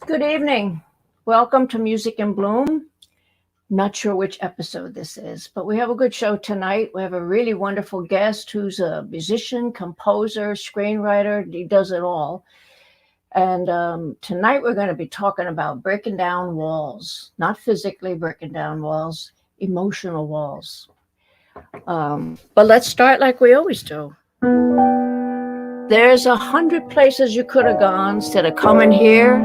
Good evening. Welcome to Music in Bloom. Not sure which episode this is, but we have a good show tonight. We have a really wonderful guest who's a musician, composer, screenwriter. He does it all. And tonight we're going to be talking about breaking down walls, not physically breaking down walls, emotional walls. But let's start like we always do. There's 100 places you could have gone instead of coming here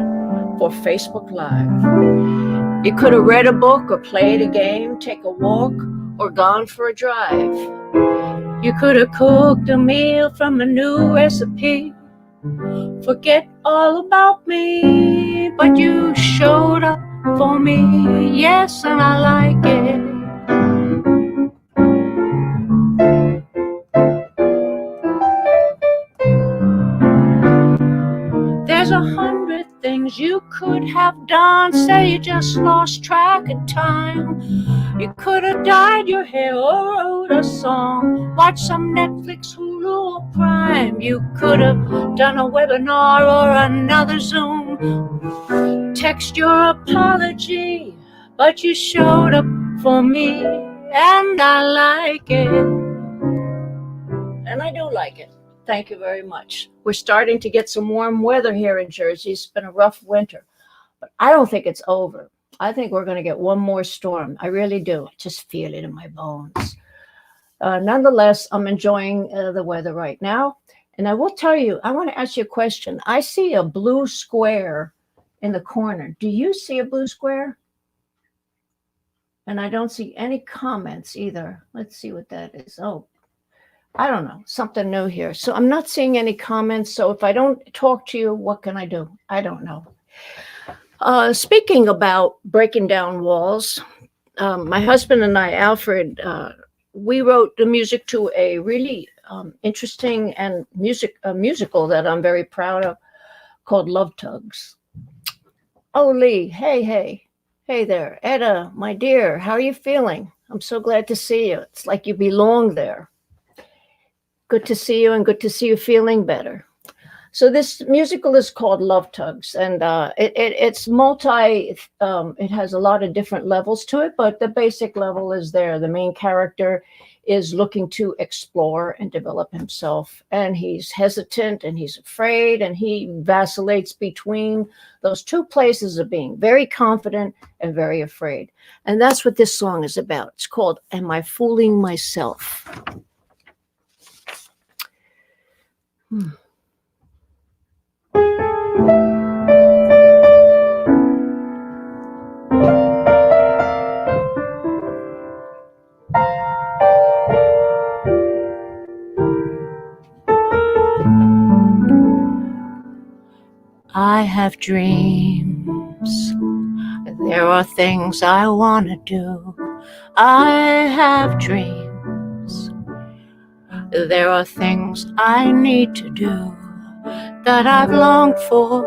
for Facebook Live. You could have read a book or played a game, take a walk, or gone for a drive. You could have cooked a meal from a new recipe. Forget all about me, but you showed up for me, yes, and I like it. There's 100 things you could have done. Say you just lost track of time. You could have dyed your hair or wrote a song, watched some Netflix, Hulu, or Prime. You could have done a webinar or another Zoom. Text your apology, but you showed up for me, and I like it. And I do like it. Thank you very much. We're starting to get some warm weather here in Jersey. It's been a rough winter, but I don't think it's over. I think we're going to get one more storm. I really do. I just feel it in my bones. Nonetheless, I'm enjoying the weather right now. And I will tell you, I want to ask you a question. I see a blue square in the corner. Do you see a blue square? And I don't see any comments either. Let's see what that is. Oh, I don't know, something new here. So I'm not seeing any comments. So if I don't talk to you, what can I do? I don't know. Speaking about breaking down walls, my husband and I, Alfred, we wrote the music to a really interesting and musical that I'm very proud of called Love Tugs. Oh, Lee, hey there. Etta, my dear, how are you feeling? I'm so glad to see you. It's like you belong there. Good to see you and good to see you feeling better. So this musical is called Love Tugs, and it's multi, it has a lot of different levels to it, but the basic level is there. The main character is looking to explore and develop himself, and he's hesitant and he's afraid, and he vacillates between those two places of being very confident and very afraid. And that's what this song is about. It's called Am I Fooling Myself? I have dreams. There are things I want to do. I have dreams. There are things I need to do that I've longed for,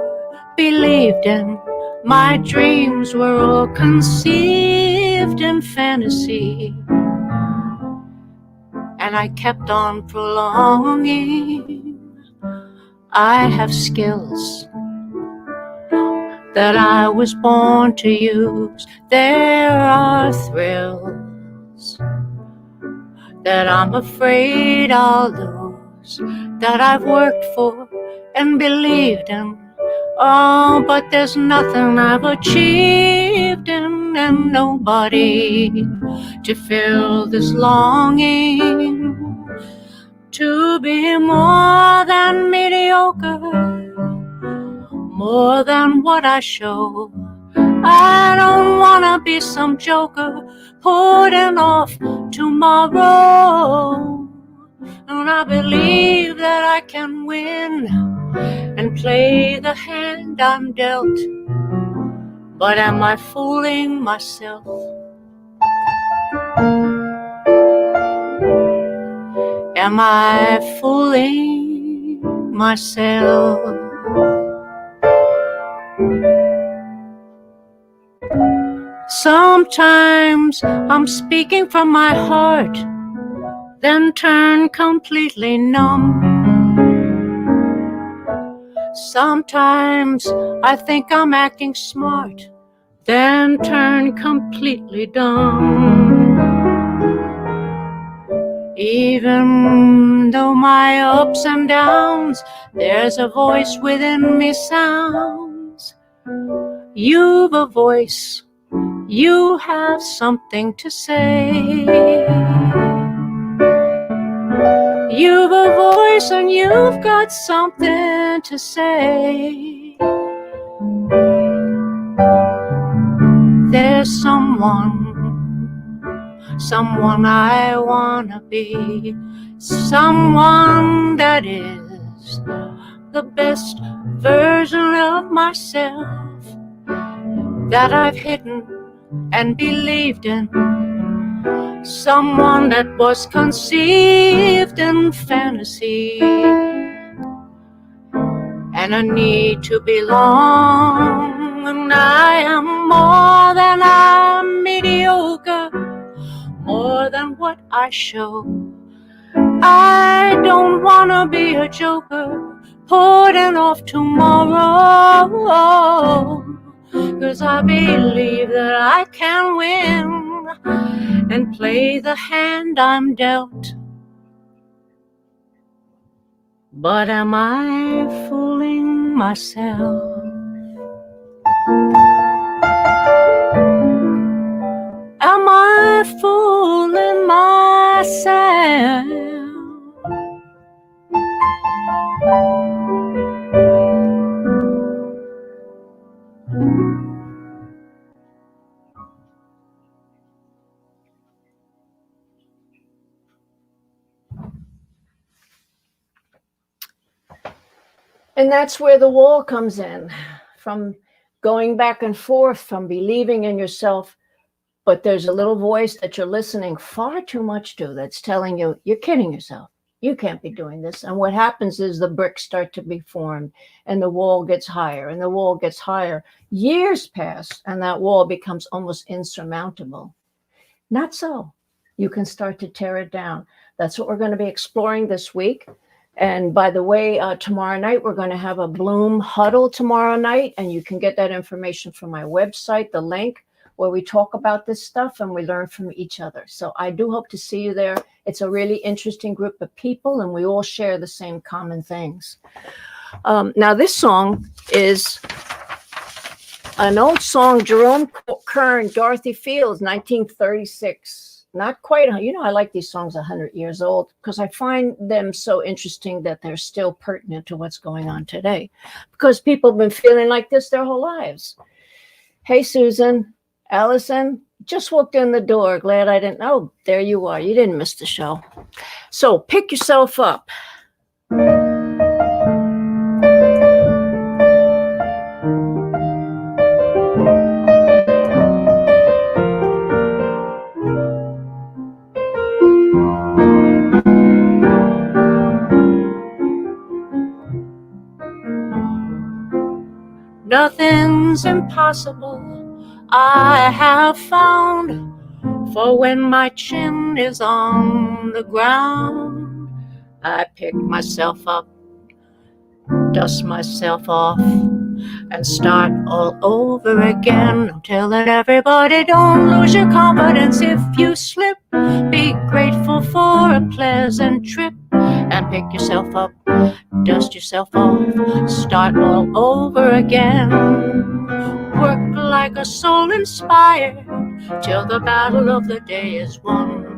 believed in. My dreams were all conceived in fantasy, and I kept on prolonging. I have skills that I was born to use. There are thrills that I'm afraid I'll lose, that I've worked for and believed in. Oh, but there's nothing I've achieved in, and nobody to fill this longing to be more than mediocre, more than what I show. I don't wanna be some joker putting off tomorrow. And I believe that I can win and play the hand I'm dealt. But am I fooling myself? Am I fooling myself? Sometimes I'm speaking from my heart. then turn completely numb. Sometimes I think I'm acting smart, then turn completely dumb. Even though my ups and downs, there's a voice within me sounds. You've a voice, you have something to say. You've a voice and you've got something to say. There's someone I wanna be, someone that is the best version of myself that I've hidden and believed in, someone that was conceived in fantasy, and a need to belong. And I am more than I'm mediocre, more than what I show. I don't wanna be a joker, putting off tomorrow, 'cause I believe that I can win and play the hand I'm dealt. But am I fooling myself? Am I fooling myself? And that's where the wall comes in, from going back and forth, from believing in yourself. But there's a little voice that you're listening far too much to that's telling you, you're kidding yourself. You can't be doing this. And what happens is the bricks start to be formed and the wall gets higher and the wall gets higher. Years pass and that wall becomes almost insurmountable. Not so. You can start to tear it down. That's what we're going to be exploring this week. And by the way, tomorrow night, we're going to have a Bloom huddle tomorrow night. And you can get that information from my website, the link, where we talk about this stuff and we learn from each other. So I do hope to see you there. It's a really interesting group of people and we all share the same common things. Now this song is an old song, Jerome Kern, Dorothy Fields, 1936. Not quite, I like these songs 100 years old because I find them so interesting that they're still pertinent to what's going on today because people have been feeling like this their whole lives. Hey, Susan, Allison, just walked in the door. Glad I didn't. Oh, there you are. You didn't miss the show. So pick yourself up. Nothing's impossible, I have found, for when my chin is on the ground, I pick myself up, dust myself off, and start all over again. I'm telling everybody, don't lose your confidence if you slip. Be grateful for a pleasant trip and pick yourself up, dust yourself off, start all over again. Work like a soul inspired till the battle of the day is won.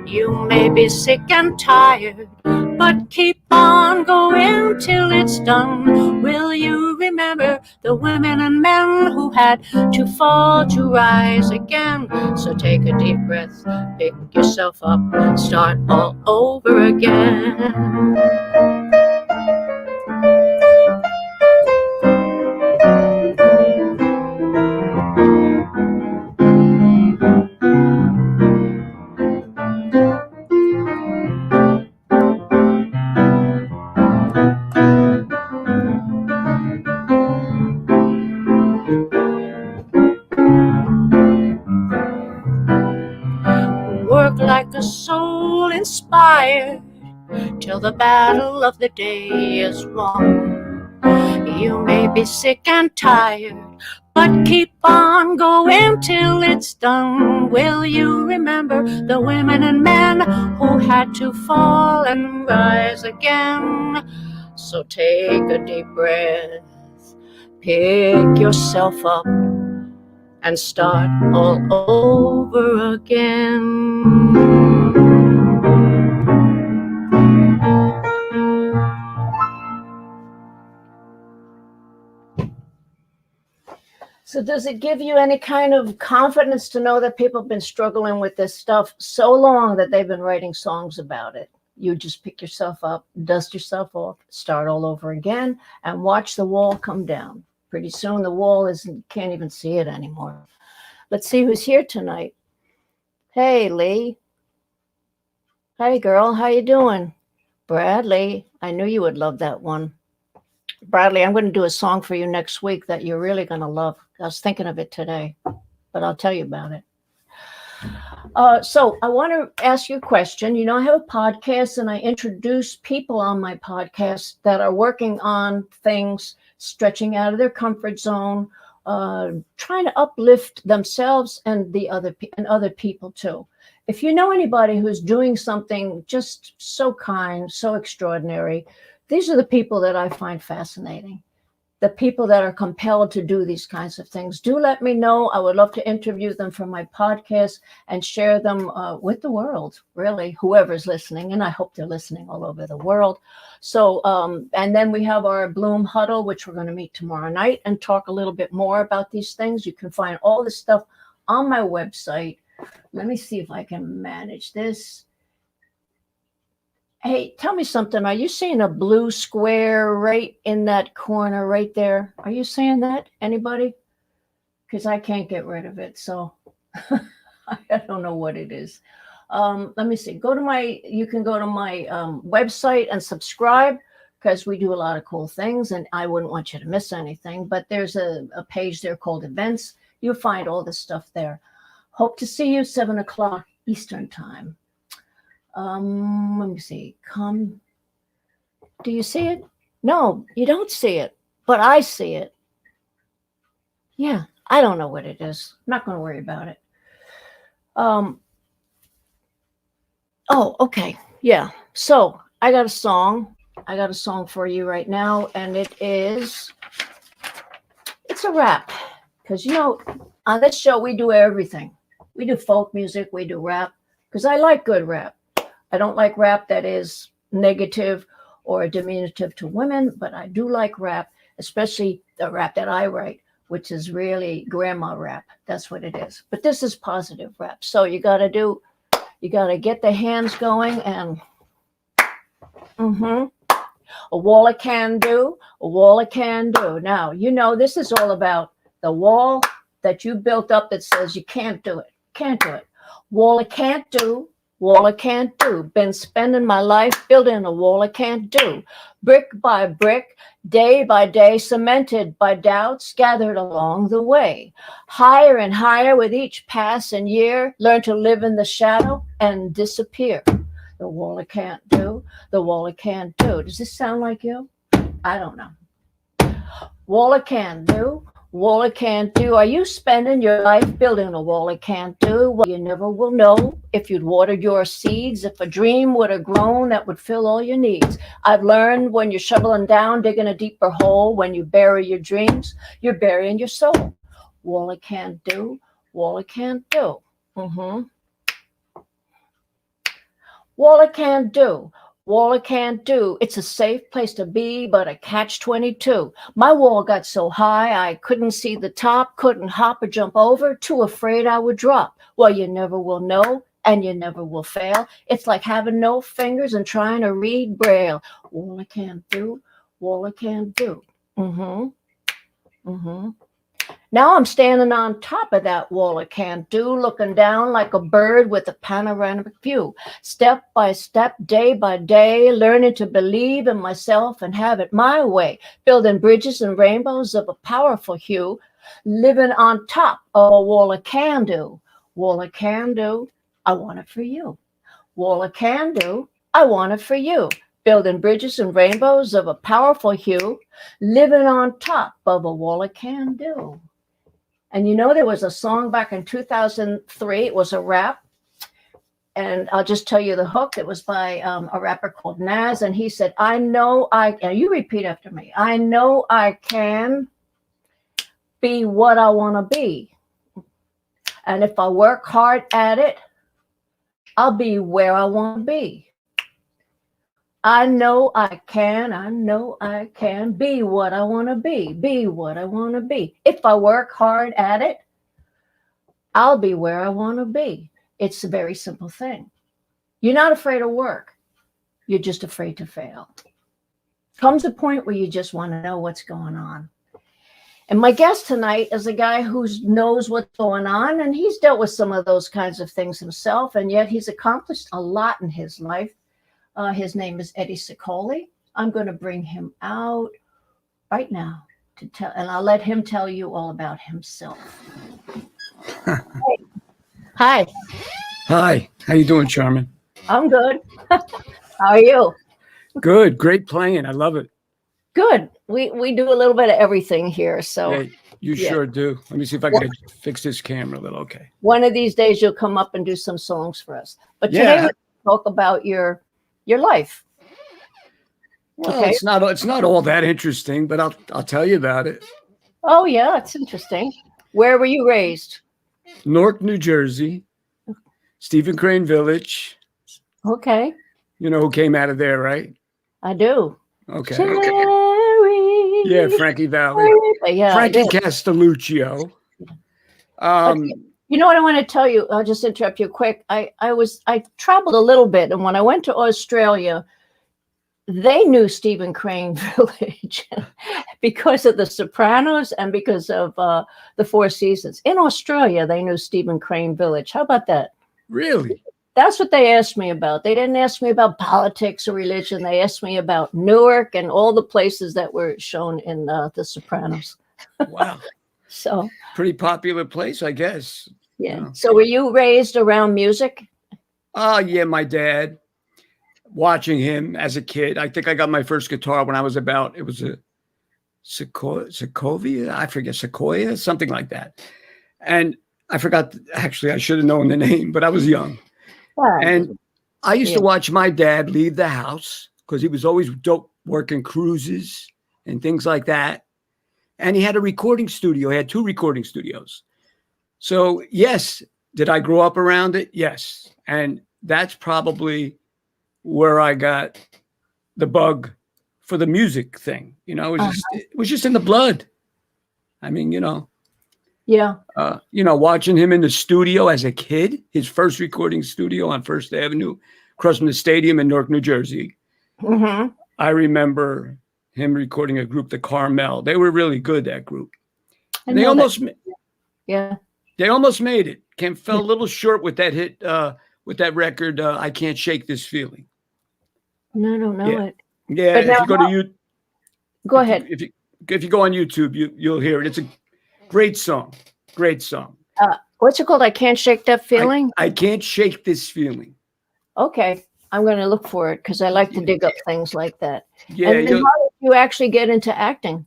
You may be sick and tired, but keep on going till it's done. Will you remember the women and men who had to fall to rise again? So take a deep breath, pick yourself up, start all over again. till the battle of the day is won. You may be sick and tired, but keep on going till it's done. Will you remember the women and men who had to fall and rise again? So take a deep breath, pick yourself up, and start all over again. So does it give you any kind of confidence to know that people have been struggling with this stuff so long that they've been writing songs about it? You just pick yourself up, dust yourself off, start all over again, and watch the wall come down. Pretty soon the wall can't even see it anymore. Let's see who's here tonight. Hey, Lee. Hey, girl, how you doing? Bradley, I knew you would love that one. Bradley, I'm going to do a song for you next week that you're really going to love. I was thinking of it today, but I'll tell you about it. So I want to ask you a question. You know, I have a podcast and I introduce people on my podcast that are working on things, stretching out of their comfort zone, trying to uplift themselves and other people too. If you know anybody who's doing something just so kind, so extraordinary, these are the people that I find fascinating. The people that are compelled to do these kinds of things. Do let me know. I would love to interview them for my podcast and share them with the world, really, whoever's listening. And I hope they're listening all over the world. So, and then we have our Bloom Huddle, which we're going to meet tomorrow night and talk a little bit more about these things. You can find all this stuff on my website. Let me see if I can manage this. Hey, tell me something. Are you seeing a blue square right in that corner right there? Are you seeing that? Anybody? Because I can't get rid of it. So I don't know what it is. Let me see. You can go to my website and subscribe because we do a lot of cool things and I wouldn't want you to miss anything. But there's a page there called Events. You'll find all this stuff there. Hope to see you 7 o'clock Eastern time. Let me see. Do you see it? No, you don't see it, but I see it. Yeah, I don't know what it is. I'm not going to worry about it. Oh, okay. Yeah. So I got a song. I got a song for you right now, and it's a rap. Because, you know, on this show, we do everything. We do folk music. We do rap. Because I like good rap. I don't like rap that is negative or diminutive to women, but I do like rap, especially the rap that I write, which is really grandma rap. That's what it is. But this is positive rap. So you got to get the hands going and a wall of can do, a wall of can do. Now, you know, this is all about the wall that you built up that says you can't do it. Can't do it. Wall of can't do. Wall I can't do. Been spending my life building a wall I can't do. Brick by brick, day by day, cemented by doubts gathered along the way. Higher and higher with each passing year, learn to live in the shadow and disappear. The wall I can't do, the wall I can't do. Does this sound like you? I don't know. Wall I can't do. Wall I can't do. Are you spending your life building a wall I can't do? Well, you never will know if you'd watered your seeds, if a dream would have grown that would fill all your needs. I've learned when you're shoveling down, digging a deeper hole, when you bury your dreams, you're burying your soul. Wall I can't do, wall I can't do. Wall I can't do. Wall I can't do. It's a safe place to be, but a catch-22. My wall got so high I couldn't see the top, couldn't hop or jump over, too afraid I would drop. Well, you never will know, and you never will fail. It's like having no fingers and trying to read Braille. Wall I can't do. Wall I can't do. Now I'm standing on top of that wall I can't do, looking down like a bird with a panoramic view. Step by step, day by day, learning to believe in myself and have it my way, building bridges and rainbows of a powerful hue, living on top of a wall I can do. Wall I can do, I want it for you. Wall I can do, I want it for you. building bridges and rainbows of a powerful hue, living on top of a wall of can-do. And you know, there was a song back in 2003. It was a rap. And I'll just tell you the hook. It was by a rapper called Nas. And he said, I know and you repeat after me. I know I can be what I want to be. And if I work hard at it, I'll be where I want to be. I know I can be what I want to be what I want to be. If I work hard at it, I'll be where I want to be. It's a very simple thing. You're not afraid of work. You're just afraid to fail. Comes a point where you just want to know what's going on. And my guest tonight is a guy who knows what's going on, and he's dealt with some of those kinds of things himself, and yet he's accomplished a lot in his life. His name is Eddie Ciccoli. I'm going to bring him out right now to tell, and I'll let him tell you all about himself. Hi. Hi. How you doing, Charmin? I'm good. How are you? Good. Great playing. I love it. Good. We do a little bit of everything here. So yeah, you sure do. Let me see if I can fix this camera a little. Okay. One of these days you'll come up and do some songs for us. But today we'll talk about your life. Well, okay. It's not all that interesting, but I'll tell you about it. Oh yeah, it's interesting. Where were you raised? Newark, New Jersey. Stephen Crane Village. Okay. You know who came out of there, right? I do. Okay. Cherry. Yeah, Frankie Valli. Yeah, Frankie Castelluccio. You know what I want to tell you? I'll just interrupt you quick. I traveled a little bit, and when I went to Australia, they knew Stephen Crane Village because of The Sopranos and because of the Four Seasons. In Australia, they knew Stephen Crane Village. How about that? Really? That's what they asked me about. They didn't ask me about politics or religion. They asked me about Newark and all the places that were shown in The Sopranos. Wow. So pretty popular place, I guess. Yeah. You know. So were you raised around music? Yeah, my dad. Watching him as a kid. I think I got my first guitar when I was it was a Sequoia, I forget, Sequoia, something like that. And I forgot, actually, I should have known the name, but I was young. Wow. And I used to watch my dad leave the house because he was always dope working cruises and things like that. And he had a recording studio. He had 2 recording studios. So, yes, did I grow up around it? Yes. And that's probably where I got the bug for the music thing. You know, it was just in the blood. I mean, you know. Yeah. Watching him in the studio as a kid, his first recording studio on First Avenue, across from the stadium in Newark, New Jersey. Mm-hmm. I remember him recording a group, the Carmel. They were really good, that group. And they almost made it. Fell a little short with that hit, with that record, I Can't Shake This Feeling. No, I don't know it. Yeah, but if you go to YouTube, go ahead. If you go on YouTube, you'll hear it. It's a great song. Great song. What's it called? I Can't Shake That Feeling? I Can't Shake This Feeling. Okay. I'm going to look for it because I like to dig up things like that. Yeah. And then how did you actually get into acting?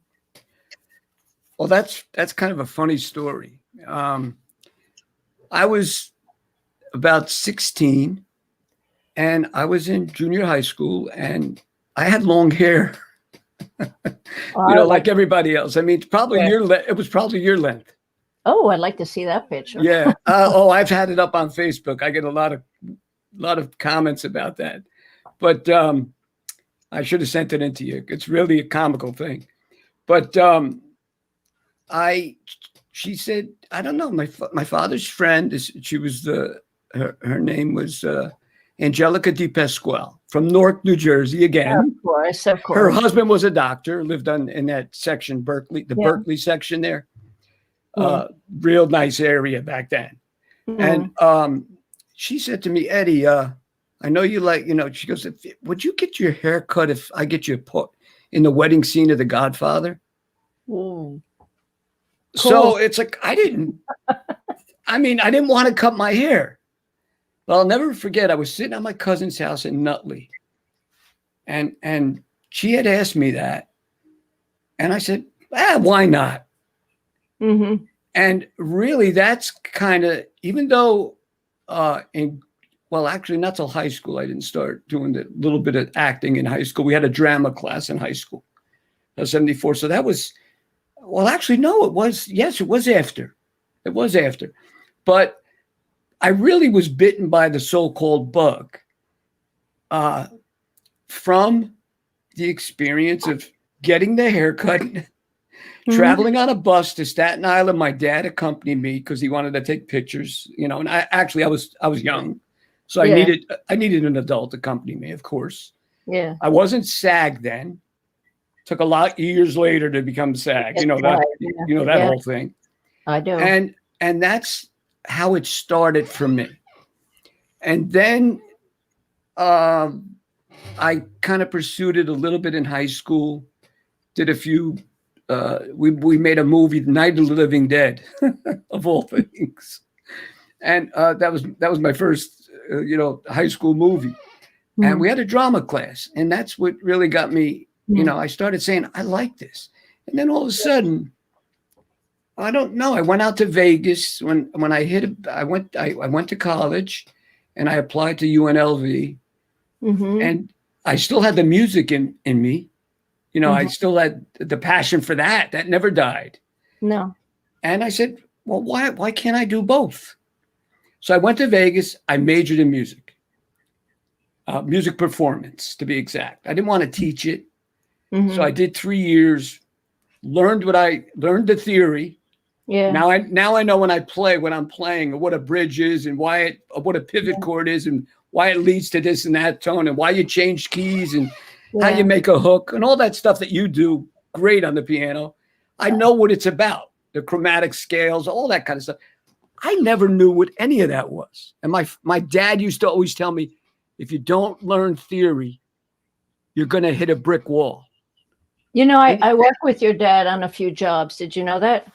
Well, that's kind of a funny story. I was about 16 and I was in junior high school and I had long hair, like everybody else. I mean, it's probably it was probably your length. Oh, I'd like to see that picture. Yeah. I've had it up on Facebook. I get a lot of comments about that, but I should have sent it in to you. It's really a comical thing. But she said, I don't know, my father's friend, she was her name was Angelica Di Pasquale from Newark, New Jersey again. Of course. Her husband was a doctor, lived in that section, Berkeley, Berkeley section there. Real nice area back then. Mm-hmm. And she said to me, Eddie, I know you like, she goes, would you get your hair cut if I get you put in the wedding scene of The Godfather? Ooh. Cool. So it's like, I didn't want to cut my hair. But I'll never forget, I was sitting at my cousin's house in Nutley. And she had asked me that, and I said, why not? Mm-hmm. And really, that's kind of, even though actually not till high school, I didn't start doing the little bit of acting in high school. We had a drama class in high school, 74. So that was, actually, no, it was, yes, it was after. It was after. But I really was bitten by the so-called bug from the experience of getting the haircut, traveling on a bus to Staten Island. My dad accompanied me because he wanted to take pictures, and I was young. So I needed an adult to accompany me, of course. Yeah. I wasn't SAG then. Took a lot of years later to become SAG. That whole thing. I do. And that's how it started for me. And then I kind of pursued it a little bit in high school. Did a few. We made a movie, Night of the Living Dead, of all things, and that was my first high school movie. And we had a drama class, and that's what really got me. I started saying, I like this. And then all of a sudden, I don't know. I went out to Vegas when I went to college, and I applied to UNLV, and I still had the music in me. I still had the passion for that. That never died. No. And I said, well, why can't I do both? So I went to Vegas. I majored in music. Music performance, to be exact. I didn't want to teach it. So I did 3 years, learned the theory. Yeah. Now I know when I'm playing, what a bridge is and what a pivot chord is and why it leads to this and that tone and why you change keys and how you make a hook and all that stuff that you do great on the piano. I know what it's about, the chromatic scales, all that kind of stuff. I never knew what any of that was. And my dad used to always tell me, if you don't learn theory, you're going to hit a brick wall. I worked with your dad on a few jobs. Did you know that?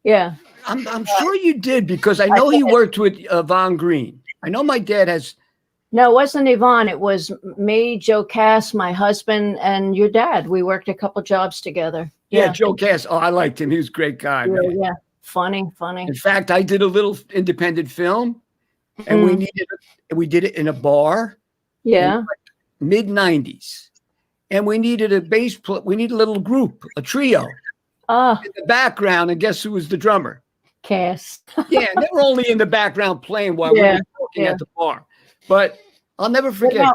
Yeah. I'm sure you did, because I know he worked with Von Green. I know my dad has. No, it wasn't Yvonne. It was me, Joe Cass, my husband, and your dad. We worked a couple jobs together. Yeah, Joe Cass. Oh, I liked him. He was a great guy. Yeah. Funny. In fact, I did a little independent film, and we did it in a bar. Yeah. Mid 90s. And we needed we need a little group, a trio. In the background, and guess who was the drummer? Cass. Yeah, they were only in the background playing while we were working at the bar. But I'll never forget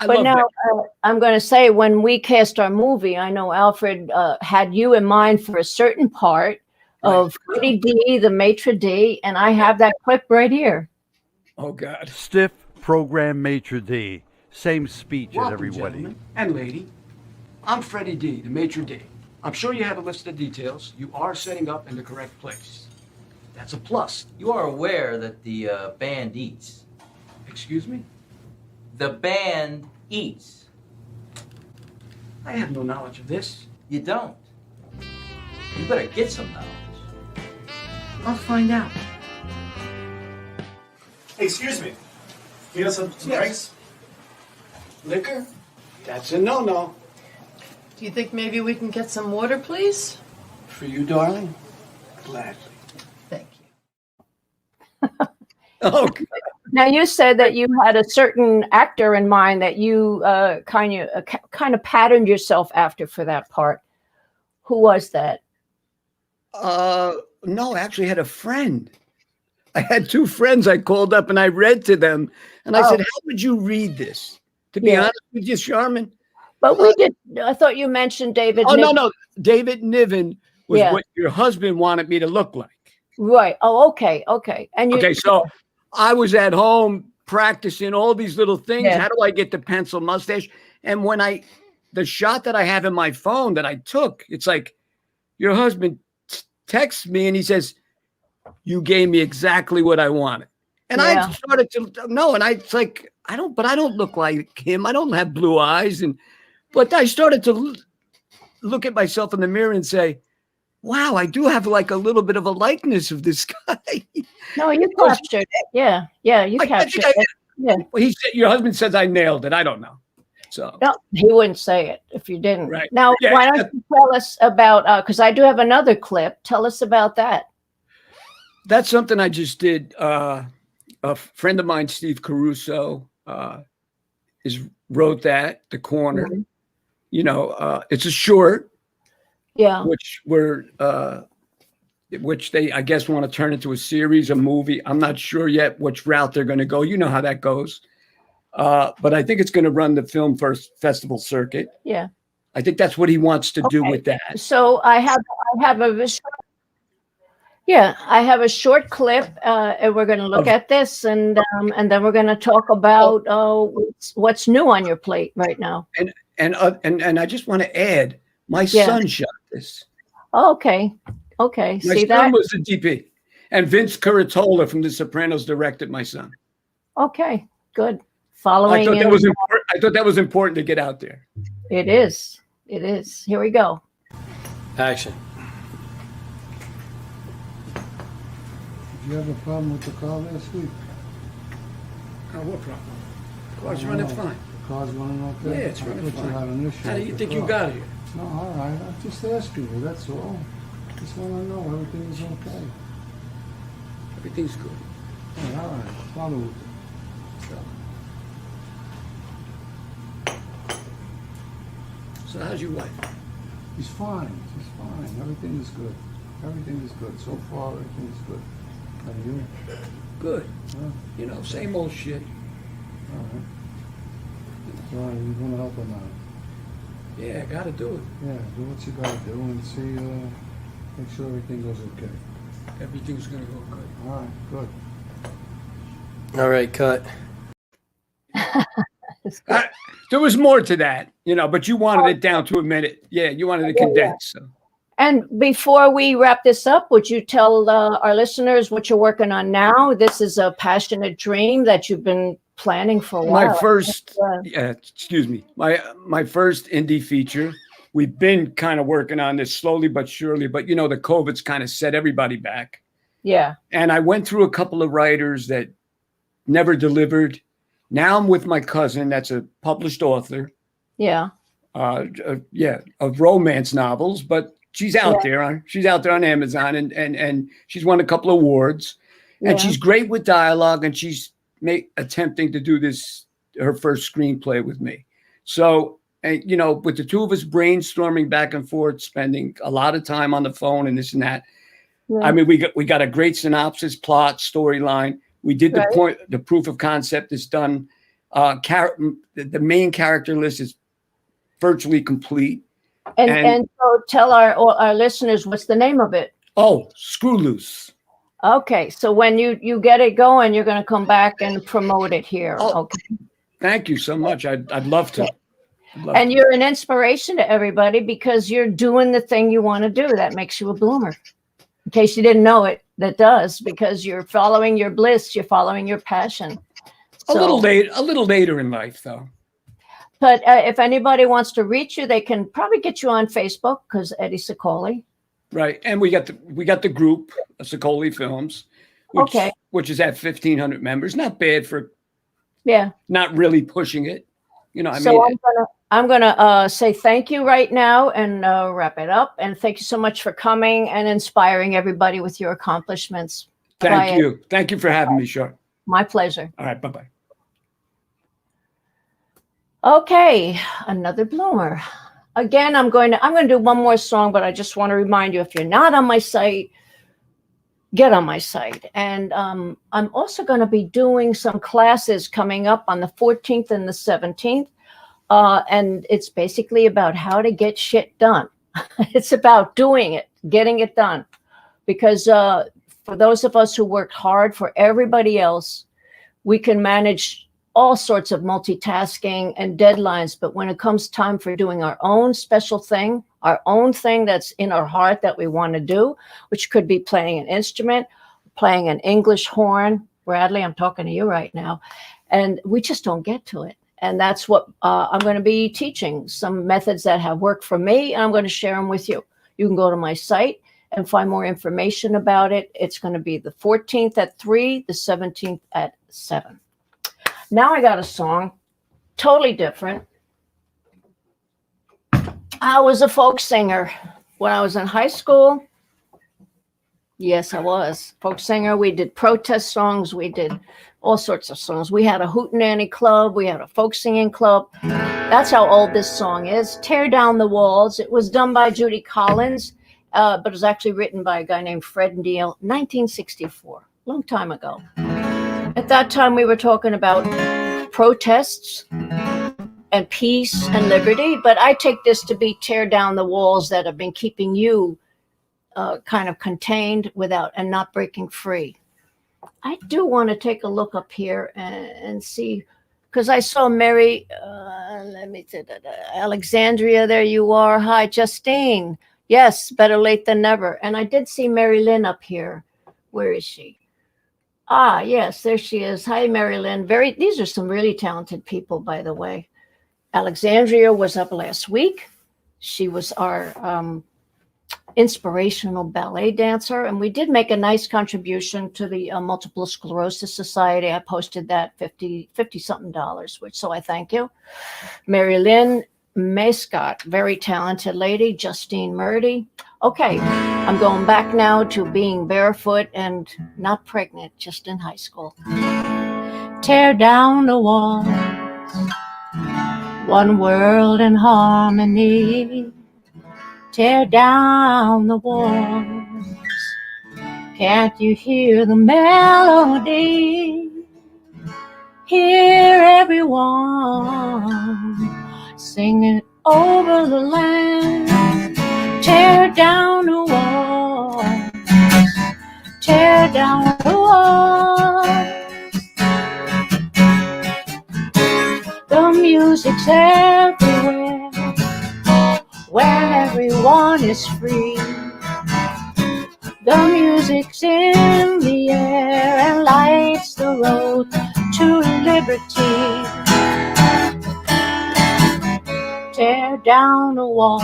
that. I'm going to say, when we cast our movie, I know Alfred had you in mind for a certain part of Freddie D, the maitre d', and I have that clip right here. Oh, God. Stiff program maitre d'. Same speech as everybody. Gentlemen and lady, I'm Freddie D, the maitre d'. I'm sure you have a list of details. You are setting up in the correct place. That's a plus. You are aware that the band eats. Excuse me? The band eats. I have no knowledge of this. You don't. You better get some knowledge. I'll find out. Hey, excuse me. You got some drinks? Liquor? That's a no-no. Do you think maybe we can get some water, please? For you, darling? Gladly. Thank you. Oh, God. Now, you said that you had a certain actor in mind that you kind of patterned yourself after for that part. Who was that? No, I actually had a friend. I had two friends I called up and I read to them. And I said, how would you read this? To be honest with you, Charmin. But we did. I thought you mentioned David. Oh, Niven. no. David Niven was what your husband wanted me to look like. Right. Oh, okay. And you, so I was at home practicing all these little things. Yeah. How do I get the pencil mustache? And when the shot that I have in my phone that I took, it's like your husband texts me and he says, you gave me exactly what I wanted. And I started to know, and it's like, I don't look like him. I don't have blue eyes. But I started to look at myself in the mirror and say, wow, I do have like a little bit of a likeness of this guy. No, you captured it. Yeah, you captured it. Yeah. Well, your husband says I nailed it. I don't know. So No, he wouldn't say it if you didn't. Right. Now, Yeah, why don't you tell us about, because I do have another clip. Tell us about that. that's something I just did. A friend of mine, Steve Caruso, wrote that, The Corner. Mhm. You know, it's a short, Yeah. which they, I guess, want to turn into a series, a movie. I'm not sure yet which route they're going to go. You know how that goes. But I think it's going to run the film first festival circuit. Yeah. I think that's what he wants to do Okay. with that. So I have I have a short clip, and we're going to look at this, and then we're going to talk about what's new on your plate right now. And I just want to add, my son shot this. Oh, okay. Okay. My See son that? was the DP, and Vince Curatola from The Sopranos directed my son. Okay. Good. I Following. thought that was important. I thought that was important to get out there. It is. It is. Here we go. Action. Did you have a problem with the car last week? What problem? Car's running fine. The car's running okay? Yeah, it's running I thought you had fine. an issue How do with you the think you car. got here? No, all right. I'm just asking you, that's all. Just want to know everything is okay. Everything's good. Yeah, all right. Follow. So how's your wife? He's fine. She's fine. Everything is good. Everything is good. So far, everything is good. And you? Good. Yeah. You know, same old shit. All right. So you're going to help him out? Yeah, gotta do it. Yeah, do what you got to do and see, make sure everything goes okay. Everything's gonna go good. All right, good. All right, cut. There was more to that, you know, but you wanted it down to a minute. Yeah, you wanted to condense. So. And before we wrap this up, would you tell our listeners what you're working on now? This is a passionate dream that you've been planning for a while. My first indie feature. We've been kind of working on this slowly but surely, but you know, the COVID's kind of set everybody back. Yeah. And I went through a couple of writers that never delivered. Now I'm with my cousin, that's a published author. Yeah. Of romance novels, but she's out there. She's out there on Amazon, and she's won a couple of awards, and she's great with dialogue, and she's attempting to do her first screenplay with me. So, and you know, with the two of us brainstorming back and forth, spending a lot of time on the phone and this and that. Yeah. I mean, we got a great synopsis, plot, storyline. We did the proof of concept is done. The main character list is virtually complete. And so tell our listeners, what's the name of it? Oh, Screw Loose. Okay, so when you get it going, you're going to come back and promote it here. Oh, okay. Thank you so much. I'd love to. And you're an inspiration to everybody because you're doing the thing you want to do. That makes you a bloomer. In case you didn't know it, that does, because you're following your bliss, you're following your passion. A little later in life, though. But if anybody wants to reach you, they can probably get you on Facebook because Eddie Sicoli. Right, and we got the group, Ciccoli Films, which is at 1,500 members. Not bad for not really pushing it. You know, I'm gonna say thank you right now and wrap it up. And thank you so much for coming and inspiring everybody with your accomplishments. Thank you. Thank you for having me, Char. My pleasure. All right, bye-bye. Okay, another bloomer. Again, I'm going to do one more song, but I just want to remind you, if you're not on my site, get on my site. And I'm also going to be doing some classes coming up on the 14th and the 17th. And it's basically about how to get shit done. It's about doing it, getting it done. Because for those of us who worked hard for everybody else, we can manage all sorts of multitasking and deadlines. But when it comes time for doing our own special thing, our own thing that's in our heart that we want to do, which could be playing an instrument, playing an English horn. Bradley, I'm talking to you right now. And we just don't get to it. And that's what I'm going to be teaching, some methods that have worked for me, and I'm going to share them with you. You can go to my site and find more information about it. It's going to be the 14th at 3, the 17th at 7. Now I got a song, totally different. I was a folk singer when I was in high school. Yes, I was folk singer. We did protest songs. We did all sorts of songs. We had a hootenanny club. We had a folk singing club. That's how old this song is. Tear Down the Walls. It was done by Judy Collins, but it was actually written by a guy named Fred Neal, 1964, long time ago. At that time, we were talking about protests and peace and liberty, but I take this to be tear down the walls that have been keeping you kind of contained without and not breaking free. I do want to take a look up here and see, because I saw Mary, Alexandria, there you are. Hi, Justine. Yes, better late than never. And I did see Mary Lynn up here. Where is she? Ah, yes, there she is. Hi, Mary Lynn. These are some really talented people, by the way. Alexandria was up last week. She was our inspirational ballet dancer, and we did make a nice contribution to the Multiple Sclerosis Society. I posted that $50 something, which, so I thank you. Mary Lynn Mascott, very talented lady. Justine Murdy. Okay, I'm going back now to being barefoot and not pregnant, just in high school. Tear down the walls, one world in harmony. Tear down the walls. Can't you hear the melody? Hear everyone sing it over the land. Tear down the walls. Tear down the walls. The music's everywhere when everyone is free. The music's in the air and lights the road to liberty. Tear down the walls.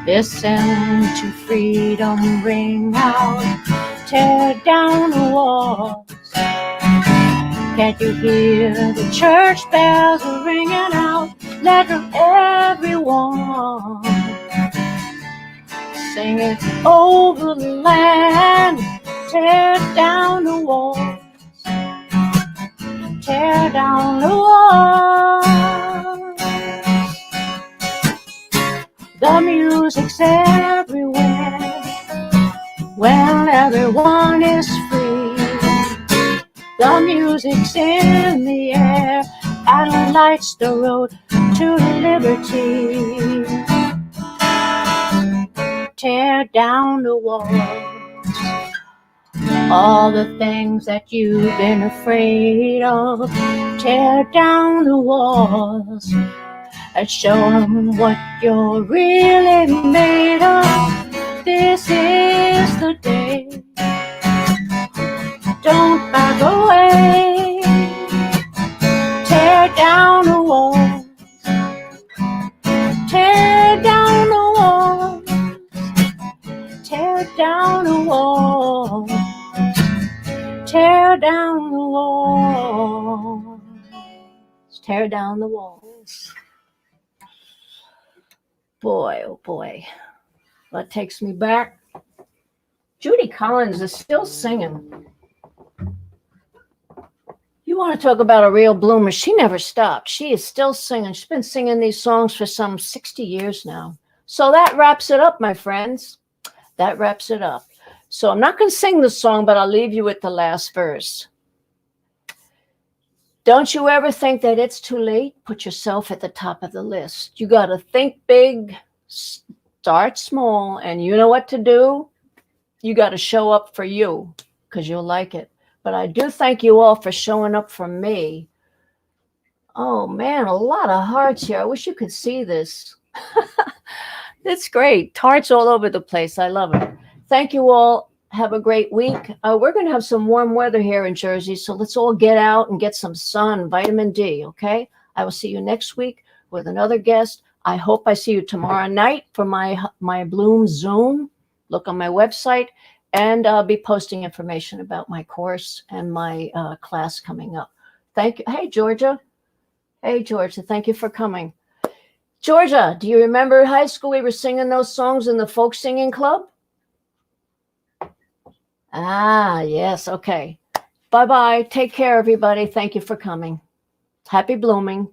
Listen to freedom ring out. Tear down the walls. Can't you hear the church bells are ringing out? Let everyone sing it over the land. Tear down the walls. Tear down the walls. The music's everywhere when everyone is free. The music's in the air and lights the road to liberty. Tear down the walls. All the things that you've been afraid of. Tear down the walls and show them what you're really made of. This is the day. Don't back away. Tear down the walls. Tear down the walls. Tear down the walls. Tear down the walls. Tear down the walls. Boy, oh boy. That takes me back. Judy Collins is still singing. You want to talk about a real bloomer? She never stopped. She is still singing. She's been singing these songs for some 60 years now. So that wraps it up, my friends. That wraps it up. So I'm not going to sing the song, but I'll leave you with the last verse. Don't you ever think that it's too late? Put yourself at the top of the list. You got to think big, start small, and you know what to do? You got to show up for you because you'll like it. But I do thank you all for showing up for me. Oh, man, a lot of hearts here. I wish you could see this. It's great. Hearts all over the place. I love it. Thank you all. Have a great week. We're going to have some warm weather here in Jersey, so let's all get out and get some sun, vitamin D, okay? I will see you next week with another guest. I hope I see you tomorrow night for my Bloom Zoom. Look on my website. And I'll be posting information about my course and my class coming up. Thank you. Hey, Georgia. Hey, Georgia. Thank you for coming. Georgia, do you remember high school we were singing those songs in the folk singing club? Ah, yes. Okay. Bye-bye. Take care, everybody. Thank you for coming. Happy blooming.